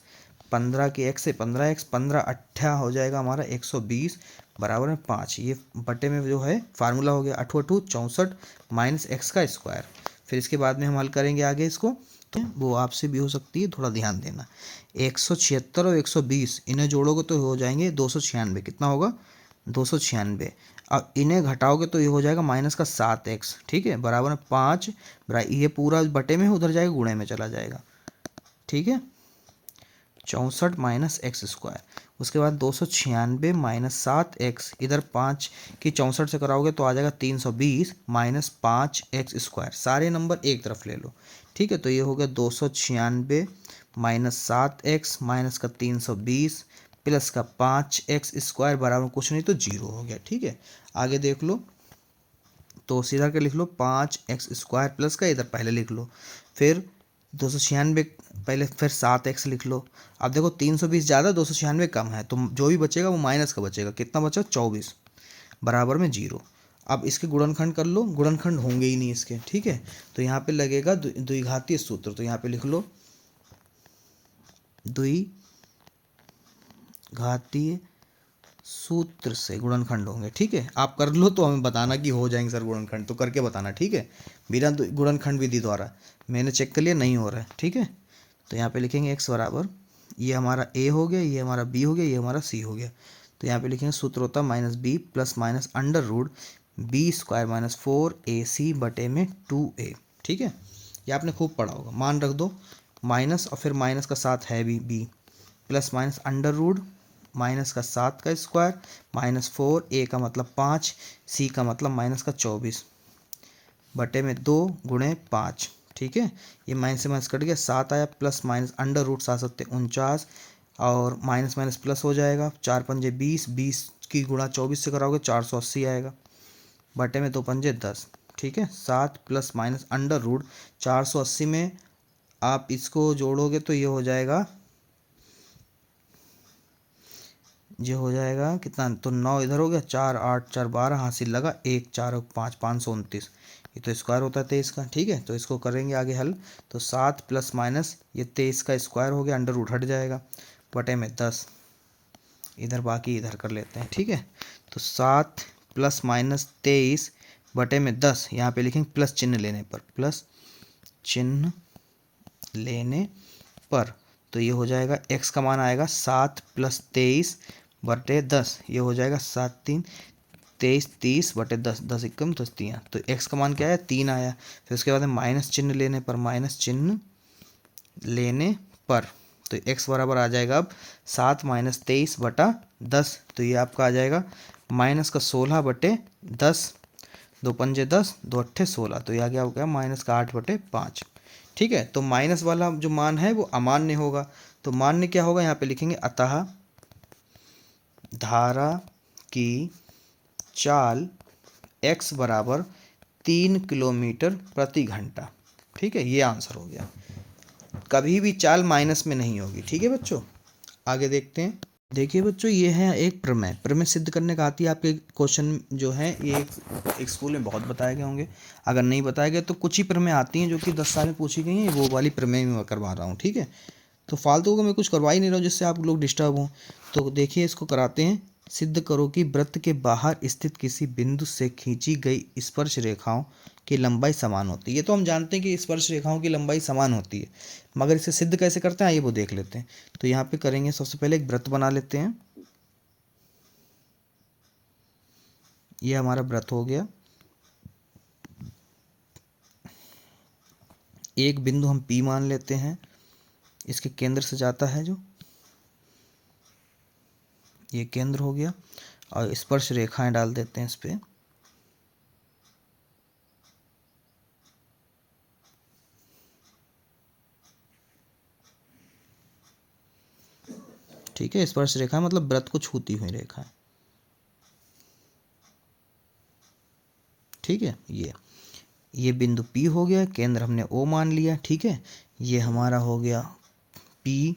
Speaker 1: 15 की x से 15x, 15 अट्ठा हो जाएगा हमारा 120 बराबर में 5। ये बटे में जो है फार्मूला हो गया 8 8 64 माइनस एक्स का स्क्वायर। फिर इसके बाद में हम हल करेंगे आगे इसको, तो वो आपसे भी हो सकती है, थोड़ा ध्यान देना। 176 और 120 इन्हें जोड़ोगे तो हो जाएंगे 296। कितना होगा, 296। अब इन्हें घटाओगे तो ये हो जाएगा माइनस का 7x। ठीक है, बराबर में 5, ये पूरा बटे में उधर जाएगा, गुणे में चला जाएगा। ठीक है, 64 माइनस एक्स स्क्वायर, उसके बाद 296 माइनस 7x, इधर 5 की 64 से कराओगे तो आ जाएगा 320 माइनस 5x स्क्वायर। सारे नंबर एक तरफ ले लो। ठीक है, तो ये हो गया 296 माइनस 7x माइनस का 320 प्लस का 5x स्क्वायर बराबर कुछ नहीं तो 0 हो गया। ठीक है, आगे देख लो, तो सीधा कर लिख लो 5x स्क्वायर प्लस का इधर पहले लिख लो, फिर 296 पहले, फिर 7x लिख लो। अब देखो 320 ज़्यादा 296 कम है, तो जो भी बचेगा वो माइनस का बचेगा। कितना बचा, 24 बराबर में 0। अब इसके गुणनखंड कर लो, गुणनखंड होंगे ही नहीं इसके। ठीक है, तो यहाँ पे लगेगा द्विघातीय सूत्र, तो यहाँ पे लिख लो द्विघातीय सूत्र से गुणनखंड होंगे। ठीक है, आप कर लो तो हमें बताना कि हो जाएंगे सर गुणनखंड, तो करके बताना। ठीक है, बिना गुणनखंड विधि द्वारा मैंने चेक कर लिया नहीं हो रहा है। ठीक है, तो यहाँ पे लिखेंगे x बराबर, ये हमारा a हो गया, ये हमारा b हो गया, ये हमारा c हो गया। तो यहाँ पे लिखेंगे सूत्र होता है -b plus minus under root B square minus 4ac बटे में 2a। ठीक है, ये आपने खूब पढ़ा होगा। मान रख दो माइनस और फिर माइनस का साथ है भी b plus minus under root minus का 7 का स्क्वायर माइनस 4a का मतलब 5 c का मतलब माइनस का 24 बटे में 2 गुणे 5। ठीक है, ये माइनस से माइनस कट गया, 7 आया प्लस माइनस अंडर रूट 7 सत्ते 49 और माइनस माइनस प्लस हो जाएगा, 4 पंजे 20, 20 की गुणा 24 से कराओगे 480 आएगा बटे में 2 पंजे 10। ठीक है, 7 प्लस माइनस अंडर रूट 480 में आप इसको जोड़ोगे तो ये हो जाएगा, ये हो जाएगा कितना, तो 9 इधर हो गया, 4 8 4 12 हासिल लगा, 1 4 और 5 529, ये तो स्क्वायर होता है 23 का। ठीक है, तो इसको करेंगे आगे हल, तो 7 प्लस माइनस ये 23 का स्क्वायर हो गया, अंडर रूट हट जाएगा बटे में 10, इधर बाकी इधर कर लेते हैं। ठीक है, तो 7 प्लस माइनस 23 बटे में 10, यहाँ पे लिखेंगे प्लस चिन्ह लेने पर, प्लस चिन्ह लेने पर, तो ये हो जाएगा x का मान आएगा 7 प्लस 23 बटे 10, ये हो जाएगा 7 3 23 30 बटे 10, 10 एकम 10 3, तो x का मान क्या आया 3 आया। फिर उसके बाद माइनस चिन्ह लेने पर, माइनस चिन्ह लेने पर, तो x बराबर आ जाएगा अब 7 माइनस 23 बटा 10, तो ये आपका आ जाएगा माइनस का 16 बटे 10, 2 पंजे 10 2 अट्ठे 16, तो ये आ गया माइनस का 8 बटे 5। ठीक है, तो माइनस वाला जो मान है वो अमान्य होगा, तो मान्य क्या होगा, यहाँ पे लिखेंगे अतः धारा की चाल x बराबर 3 किलोमीटर प्रति घंटा। ठीक है, ये आंसर हो गया। कभी भी चाल माइनस में नहीं होगी। ठीक है बच्चों, आगे देखते हैं। देखिए बच्चों, ये है एक प्रमेय। प्रमेय सिद्ध करने का आती है आपके क्वेश्चन जो है ये एक स्कूल में बहुत बताए गए होंगे, अगर नहीं बताए गए तो कुछ ही प्रमेय आती हैं जो कि 10 साल में पूछी गई हैं, वो वाली प्रमेय मैं करवा रहा हूँ। ठीक है, तो फालतू को मैं कुछ करवा ही नहीं रहा हूँ जिससे आप लोग डिस्टर्ब हों। तो देखिए इसको कराते हैं। सिद्ध करो कि वृत्त के बाहर स्थित किसी बिंदु से खींची गई स्पर्श रेखाओं की लंबाई समान होती है। ये तो हम जानते हैं कि स्पर्श रेखाओं की लंबाई समान होती है, मगर इसे सिद्ध कैसे करते हैं आइए वो देख लेते हैं। तो यहाँ पे करेंगे, सबसे पहले एक वृत्त बना लेते हैं। ये हमारा वृत्त हो गया। एक बिंदु हम P मान लेते हैं, इसके केंद्र से जाता है जो, ये केंद्र हो गया, और स्पर्श रेखाएं डाल देते हैं इस पे। ठीक है, स्पर्श रेखा मतलब वृत्त को छूती हुई रेखा। ठीक है, ये बिंदु P हो गया, केंद्र हमने O मान लिया। ठीक है, ये हमारा हो गया P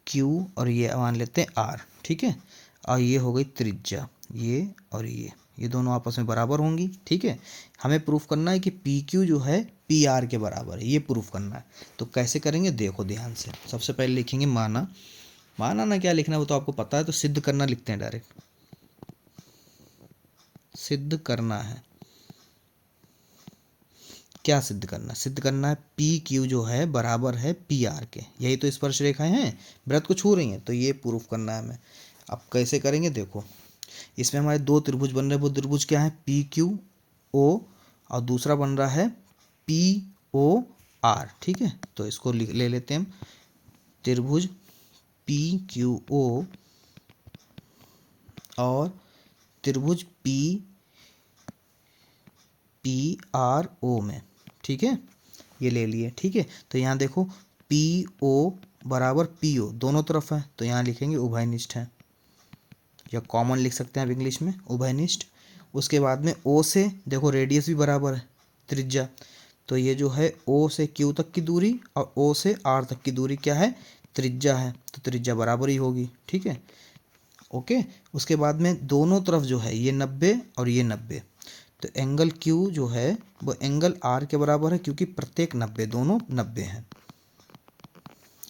Speaker 1: Q और ये मान लेते हैं R। ठीक है, और ये हो गई त्रिज्या, ये और ये दोनों आपस में बराबर होंगी। ठीक है, हमें प्रूफ करना है कि PQ जो है PR के बराबर है, ये प्रूफ करना है। तो कैसे करेंगे देखो ध्यान से। सबसे पहले लिखेंगे माना, माना ना क्या लिखना है वो तो आपको पता है, तो सिद्ध करना लिखते हैं डायरेक्ट, सिद्ध करना है। क्या सिद्ध करना, सिद्ध करना है पी क्यू जो है बराबर है पी आर के, यही तो स्पर्श रेखाएं हैं, वृत्त को छू रही हैं, तो ये प्रूफ करना है हमें। अब कैसे करेंगे देखो, इसमें हमारे दो त्रिभुज बन रहे हैं, वो त्रिभुज क्या है पी क्यू ओ, और दूसरा बन रहा है पी ओ आर। ठीक है, तो इसको ले लेते हैं हम, त्रिभुज पी क्यू ओ और त्रिभुज पी पी आर ओ में। ठीक है, ये ले लिए। ठीक है, तो यहाँ देखो पी ओ बराबर पी ओ दोनों तरफ है, तो यहाँ लिखेंगे उभयनिष्ठ है, या कॉमन लिख सकते हैं आप इंग्लिश में उभयनिष्ठ। उसके बाद में ओ से देखो रेडियस भी बराबर है त्रिज्या, तो ये जो है ओ से क्यू तक की दूरी और ओ से आर तक की दूरी क्या है त्रिज्या है, तो त्रिज्या बराबर ही होगी। ठीक है, ओके। उसके बाद में दोनों तरफ जो है ये 90 और ये 90, तो एंगल Q जो है वो एंगल R के बराबर है, क्योंकि प्रत्येक 90 दोनों 90 हैं।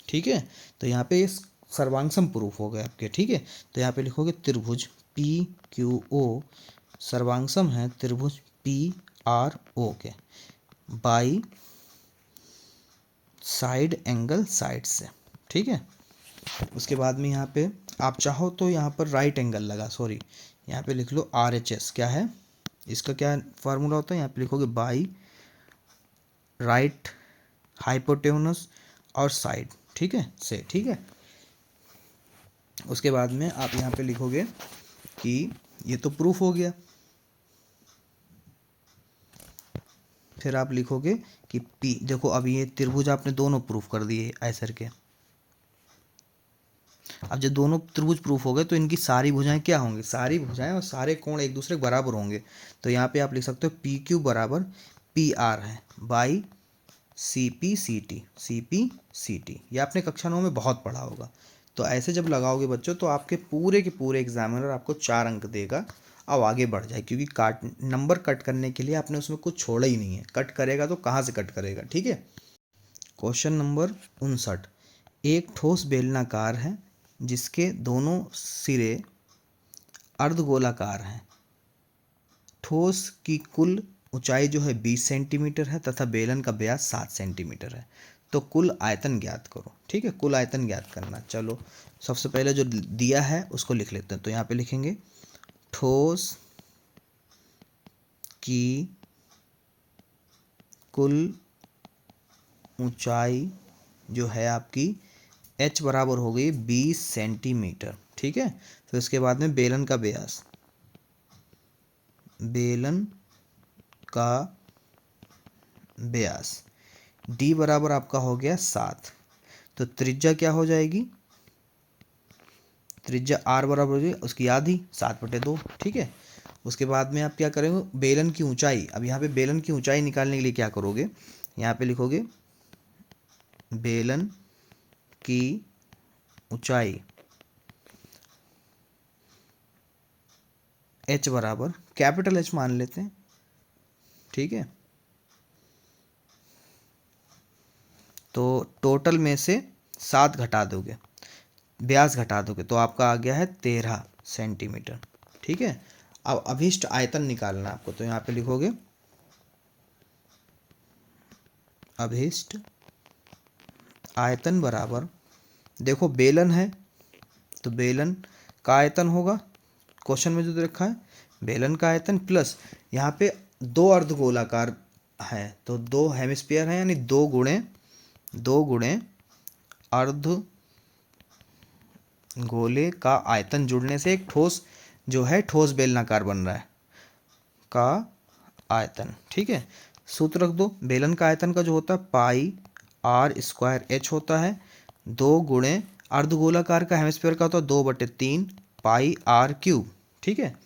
Speaker 1: ठीक है, तो यहाँ पे सर्वांग सम प्रूफ हो गया आपके। ठीक है, तो यहाँ पे लिखोगे त्रिभुज पी क्यू ओ सर्वांगसम है त्रिभुज पी आर ओ के बाई साइड एंगल साइड से, ठीक है। उसके बाद में यहाँ पे आप चाहो तो यहाँ पर राइट एंगल लगा, सॉरी यहाँ पे लिख लो RHS, क्या है इसका, क्या फार्मूला होता है, यहाँ पे लिखोगे बाई राइट हाइपोटेनस और साइड, ठीक है से, ठीक है। उसके बाद में आप यहाँ पे लिखोगे कि ये तो प्रूफ हो गया, फिर आप लिखोगे कि P, देखो अब ये त्रिभुज आपने दोनों प्रूफ कर दिए ऐसर के। अब जब दोनों त्रिभुज प्रूफ हो गए तो इनकी सारी भुजाएं क्या होंगी, सारी भुजाएं और सारे कोण एक दूसरे के बराबर होंगे। तो यहाँ पे आप लिख सकते हो पी क्यू बराबर पी आर है by C P C T, C P C T, ये आपने कक्षा 9 में बहुत पढ़ा होगा। तो ऐसे जब लगाओगे बच्चों तो आपके पूरे के पूरे एग्जामिनर आपको 4 अंक देगा। अब आगे बढ़ जाए, क्योंकि नंबर कट करने के लिए आपने उसमें कुछ छोड़ा ही नहीं है, कट करेगा तो कहाँ से कट करेगा, ठीक है। क्वेश्चन नंबर 59, एक ठोस बेलनाकार है जिसके दोनों सिरे अर्धगोलाकार हैं। ठोस की कुल ऊंचाई जो है 20 सेंटीमीटर है तथा बेलन का व्यास 7 सेंटीमीटर है। तो कुल आयतन ज्ञात करो, ठीक है, कुल आयतन ज्ञात करना। चलो सबसे पहले जो दिया है उसको लिख लेते हैं। तो यहाँ पे लिखेंगे ठोस की कुल ऊंचाई जो है आपकी h बराबर हो गई 20 सेंटीमीटर, ठीक है। फिर उसके बाद में बेलन का व्यास, बेलन का व्यास d बराबर आपका हो गया 7। तो त्रिज्या क्या हो जाएगी, त्रिज्या r बराबर हो जाएगी उसकी आधी 7/2, ठीक है। उसके बाद में आप क्या करेंगे, बेलन की ऊंचाई, अब यहाँ पे बेलन की ऊंचाई निकालने के लिए क्या करोगे, यहाँ पे लिखोगे बेलन की ऊंचाई h बराबर कैपिटल H मान लेते हैं, ठीक है। तो टोटल में से 7 घटा दोगे, व्यास घटा दोगे तो आपका आ गया है 13 सेंटीमीटर, ठीक है। अब अभिष्ट आयतन निकालना आपको, तो यहाँ पे लिखोगे अभिष्ट आयतन बराबर, देखो बेलन है तो बेलन का आयतन होगा, क्वेश्चन में जो रखा है बेलन का आयतन प्लस यहाँ पे 2 अर्धगोलाकार है तो 2 हेमिस्फीयर है, यानी 2 गुणे अर्ध गोले का आयतन जुड़ने से एक ठोस जो है ठोस बेलनाकार बन रहा है का आयतन, ठीक है। सूत्र रख दो, बेलन का आयतन का जो होता है पाई आर स्क्वायर एच होता है, 2 गुणे अर्धगोलाकार का हेमिस्फीयर का होता है 2/3 पाई आर क्यूब, ठीक है।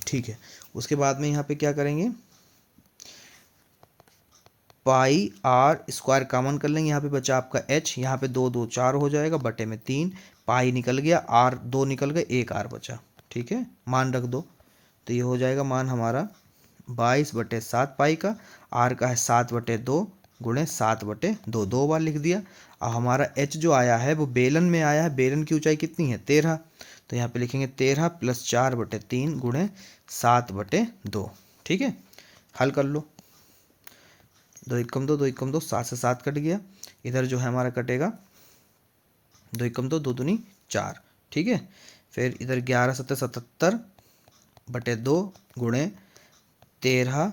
Speaker 1: ठीक है। उसके बाद में यहाँ पे क्या करेंगे, पाई आर स्क्वायर कॉमन कर लेंगे, यहाँ पे बचा आपका h, यहाँ पे 2 2 4 हो जाएगा बटे में 3, पाई निकल गया, आर 2 निकल गए, 1 आर बचा, ठीक है। मान रख दो तो ये हो जाएगा मान हमारा 22/7 पाई का, आर का है 7/2 गुणे 7/2, 2 बार लिख दिया। अब हमारा h जो आया है वो बेलन में आया है, बेलन की ऊंचाई कितनी है 13, तो यहाँ पे लिखेंगे 13 + 4/3 गुणे 7/2, ठीक है। हल कर लो, 2 एकम 2, 2 एकम 2, 7 से 7 कट गया, इधर जो है हमारा कटेगा 2 एकम 2, 2 दूनी 4, ठीक है। फिर इधर 11 7 77/2 गुणे 13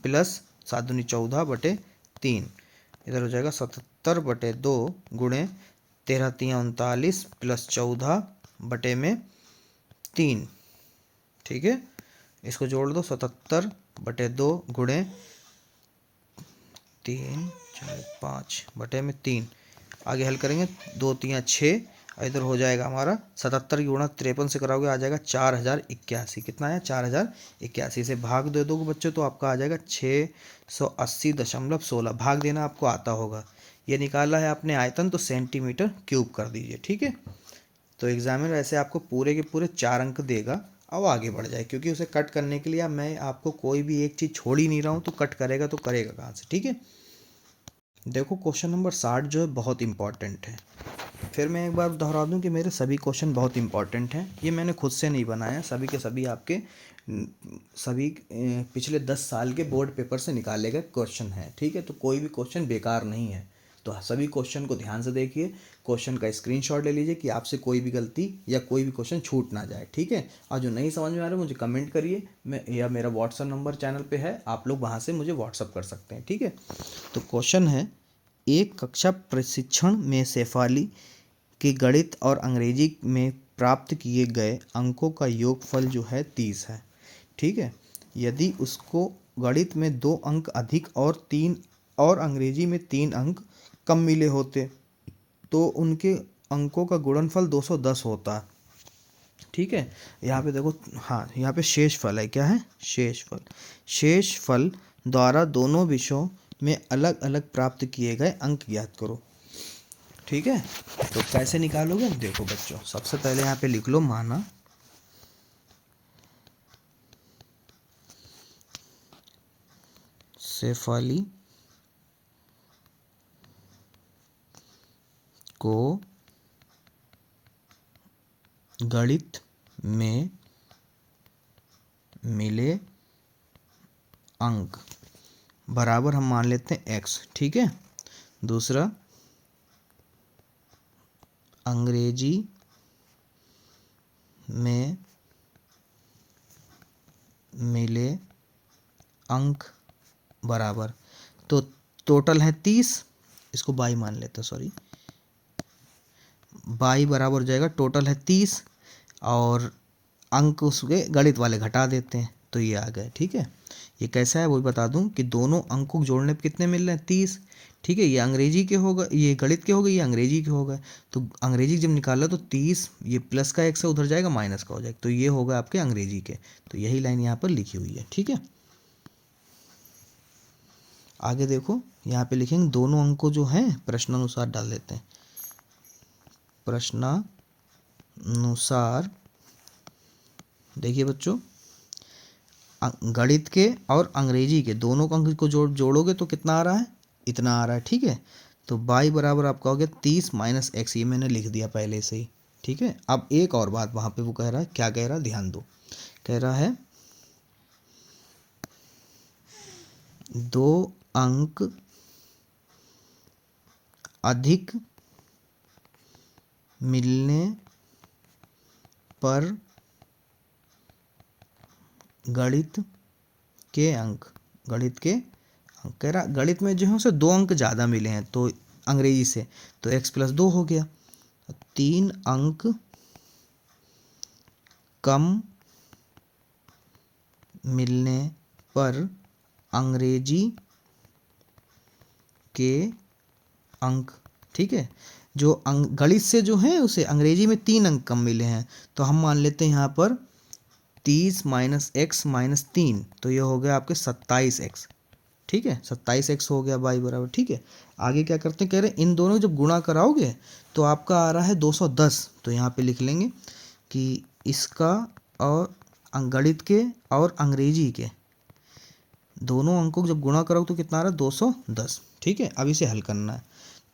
Speaker 1: + 7 दूनी 14/3, इधर हो जाएगा 77/2 गुणे 13 3 39 + 14/3, ठीक है। इसको जोड़ दो, 77/2 गुणे 3 4 5/3, आगे हल करेंगे 2 3 6, इधर हो जाएगा हमारा 77 की गुणा 53 से कराओगे आ जाएगा 4081, कितना है 4081 से भाग दे दोगे बच्चों तो आपका आ जाएगा 680.16, भाग देना आपको आता होगा। ये निकाला है आपने आयतन तो सेंटीमीटर क्यूब कर दीजिए, ठीक है। तो एग्जामिनर ऐसे आपको पूरे के पूरे 4 अंक देगा। अब आगे बढ़ जाए, क्योंकि उसे कट करने के लिए मैं आपको कोई भी एक चीज़ छोड़ ही नहीं रहा हूँ, तो कट करेगा तो करेगा कहाँ से, ठीक है। देखो क्वेश्चन नंबर 60 जो है बहुत इंपॉर्टेंट है। फिर मैं एक बार दोहरा दूं कि मेरे सभी क्वेश्चन बहुत इंपॉर्टेंट हैं। ये मैंने खुद से नहीं बनाया, सभी के सभी आपके सभी पिछले 10 साल के बोर्ड पेपर से निकाले गए क्वेश्चन हैं। ठीक है, तो कोई भी क्वेश्चन बेकार नहीं है। तो सभी क्वेश्चन को ध्यान से देखिए, क्वेश्चन का स्क्रीनशॉट ले लीजिए कि आपसे कोई भी गलती या कोई भी क्वेश्चन छूट ना जाए। ठीक है, और जो नहीं समझ में आ रहा है मुझे कमेंट करिए, मैं या मेरा व्हाट्सअप नंबर चैनल पे है, आप लोग वहाँ से मुझे व्हाट्सअप कर सकते हैं। ठीक है, तो क्वेश्चन है, एक कक्षा प्रशिक्षण में शेफाली के गणित और अंग्रेजी में प्राप्त किए गए अंकों का योगफल जो है 30 है। ठीक है, यदि उसको गणित में 2 अंक अधिक और अंग्रेजी में 3 अंक कम मिले होते तो उनके अंकों का गुणनफल 210 होता। ठीक है, यहाँ पे देखो, हाँ यहाँ पे शेष फल है। क्या है? शेष फल। शेष फल द्वारा दोनों विषयों में अलग अलग प्राप्त किए गए अंक ज्ञात करो। ठीक है, तो कैसे निकालोगे? देखो बच्चों, सबसे पहले यहाँ पे लिख लो, माना शेफाली को गणित में मिले अंक बराबर हम मान लेते हैं x। ठीक है, दूसरा अंग्रेजी में मिले अंक बराबर, तो टोटल है 30, इसको बाई मान लेते हैं, सॉरी, बाई बराबर हो जाएगा, टोटल है 30 और अंक उसके गणित वाले घटा देते हैं तो ये आ गए। ठीक है, ये कैसा है वो बता दूं कि दोनों अंकों को जोड़ने पे कितने मिल रहे हैं? 30। ठीक है, ये अंग्रेजी के होगा, ये गणित के हो गए, ये अंग्रेजी के हो गए। तो अंग्रेजी जब निकाला तो 30, ये प्लस का x है उधर जाएगा, माइनस का हो जाएगा, तो ये होगा आपके अंग्रेजी के। तो यही लाइन यहाँ पर लिखी हुई है। ठीक है, आगे देखो, यहाँ पे लिखेंगे दोनों अंकों जो हैं प्रश्नानुसार डाल देते हैं। प्रश्नानुसार देखिए बच्चों, गणित के और अंग्रेजी के दोनों अंक को जोड़ोगे तो कितना आ रहा है? इतना आ रहा है। ठीक है, तो बाई बराबर आपका हो गया 30 माइनस एक्स, ये मैंने लिख दिया पहले से ही। ठीक है, अब एक और बात वहाँ पे वो कह रहा है, क्या कह रहा है ध्यान दो, कह रहा है 2 अंक अधिक मिलने पर गणित के अंक कह रहा गणित में जो है उसे 2 अंक ज़्यादा मिले हैं तो अंग्रेजी से, तो x प्लस 2 हो गया। 3 अंक कम मिलने पर अंग्रेजी के अंक। ठीक है, जो गणित से जो है उसे अंग्रेजी में 3 अंक कम मिले हैं, तो हम मान लेते हैं यहाँ पर 30 माइनस एक्स माइनस 3, तो ये हो गया आपके 27x। ठीक है, 27x हो गया बाई बराबर। ठीक है, आगे क्या करते हैं, कह रहे हैं इन दोनों जब गुणा कराओगे तो आपका आ रहा है 210, तो यहाँ पे लिख लेंगे कि इसका और गणित के और अंग्रेजी के दोनों अंकों को जब गुणा करोगे तो कितना आ रहा है? 210। ठीक है, अब इसे हल करना है,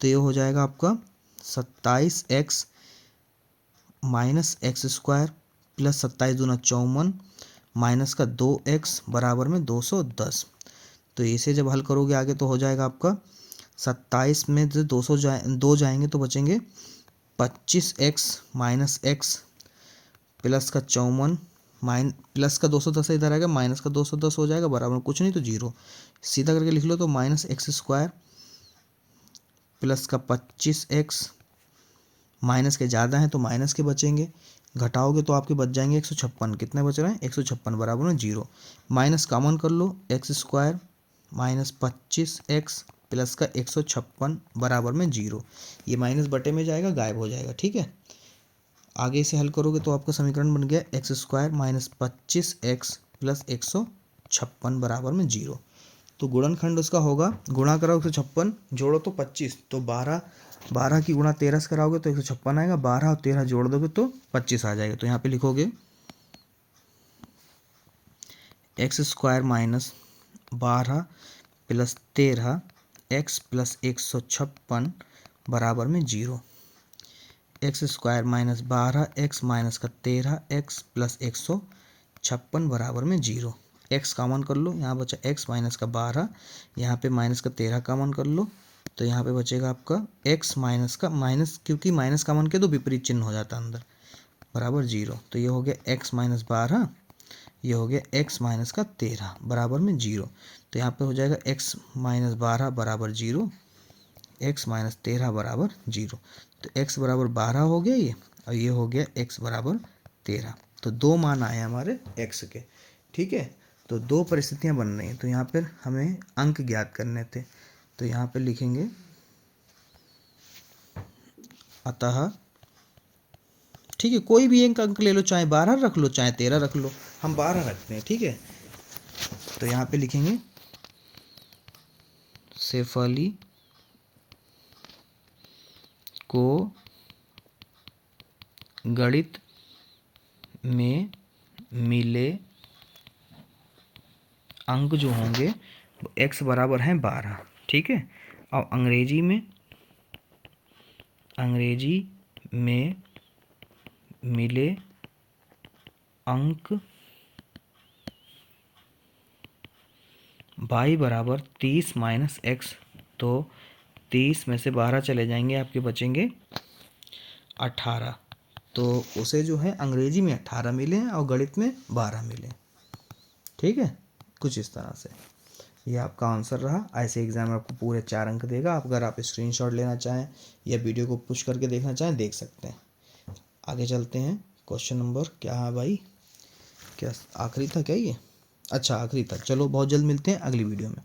Speaker 1: तो ये हो जाएगा आपका 27x minus x square plus 27 दूना 54 माइनस का 2x बराबर में 210। तो इसे जब हल करोगे आगे तो हो जाएगा आपका 27 में से 2 जाएंगे तो बचेंगे 25x माइनस एक्स प्लस का 54 प्लस का 210 इधर आएगा, माइनस का 210 हो जाएगा, बराबर में कुछ नहीं तो 0, सीधा करके लिख लो तो माइनस एक्स स्क्वायर प्लस का 25x, माइनस के ज़्यादा हैं तो माइनस के बचेंगे, घटाओगे तो आपके बच जाएंगे 156। कितने बच रहे हैं? 156 बराबर में 0, माइनस कॉमन कर लो, X square minus 25x plus का 156 बराबर में 0, ये माइनस बटे में जाएगा, गायब हो जाएगा। ठीक है, आगे इसे हल करोगे तो आपका समीकरण बन गया x square minus 25x plus 156 बराबर में 0। तो गुणनखंड उसका होगा, गुणा कराओ 156, जोड़ो तो 25, तो 12 की गुणा 13 से कराओगे तो 156 आएगा, 12 और 13 जोड़ दोगे तो 25 आ जाएगा। तो यहाँ पे लिखोगे x square minus 12 plus 13 x plus 156 बराबर में 0। X square minus 12 x minus का 13 x प्लस 156 बराबर में 0। x कॉमन कर लो, यहाँ बचा x माइनस का 12, यहाँ पे माइनस का 13 कॉमन कर लो, तो यहाँ पे बचेगा आपका x माइनस का माइनस, क्योंकि माइनस कॉमन के तो विपरीत चिन्ह हो जाता है अंदर, बराबर 0। तो ये हो गया x माइनस 12, ये हो गया x माइनस का 13 बराबर में 0। तो यहाँ पे हो जाएगा x माइनस 12 बराबर 0, x माइनस 13 बराबर 0। तो x बराबर 12 हो गया ये, और ये हो गया x बराबर 13। तो दो मान आए हमारे x के। ठीक है, तो दो परिस्थितियां बन रही हैं, तो यहाँ पर हमें अंक ज्ञात करने थे। तो यहाँ पे लिखेंगे अतः, ठीक है, कोई भी एक अंक ले लो, चाहे 12 रख लो चाहे 13 रख लो, हम 12 रखते हैं। ठीक है, तो यहाँ पे लिखेंगे शेफाली को गणित में मिले अंक जो होंगे वो x बराबर हैं 12। ठीक है, और अंग्रेजी में मिले अंक y बराबर 30 माइनस x। तो 30 में से 12 चले जाएंगे, आपके बचेंगे 18। तो उसे जो है अंग्रेजी में 18 मिले हैं और गणित में 12 मिले। ठीक है, कुछ इस तरह से ये आपका आंसर रहा। ऐसे एग्जाम में आपको पूरे 4 अंक देगा। आप अगर आप स्क्रीनशॉट लेना चाहें या वीडियो को पुश करके देखना चाहें देख सकते हैं। आगे चलते हैं। क्वेश्चन नंबर क्या है भाई, क्या आखिरी था क्या ये? अच्छा आखिरी था। चलो बहुत जल्द मिलते हैं अगली वीडियो में।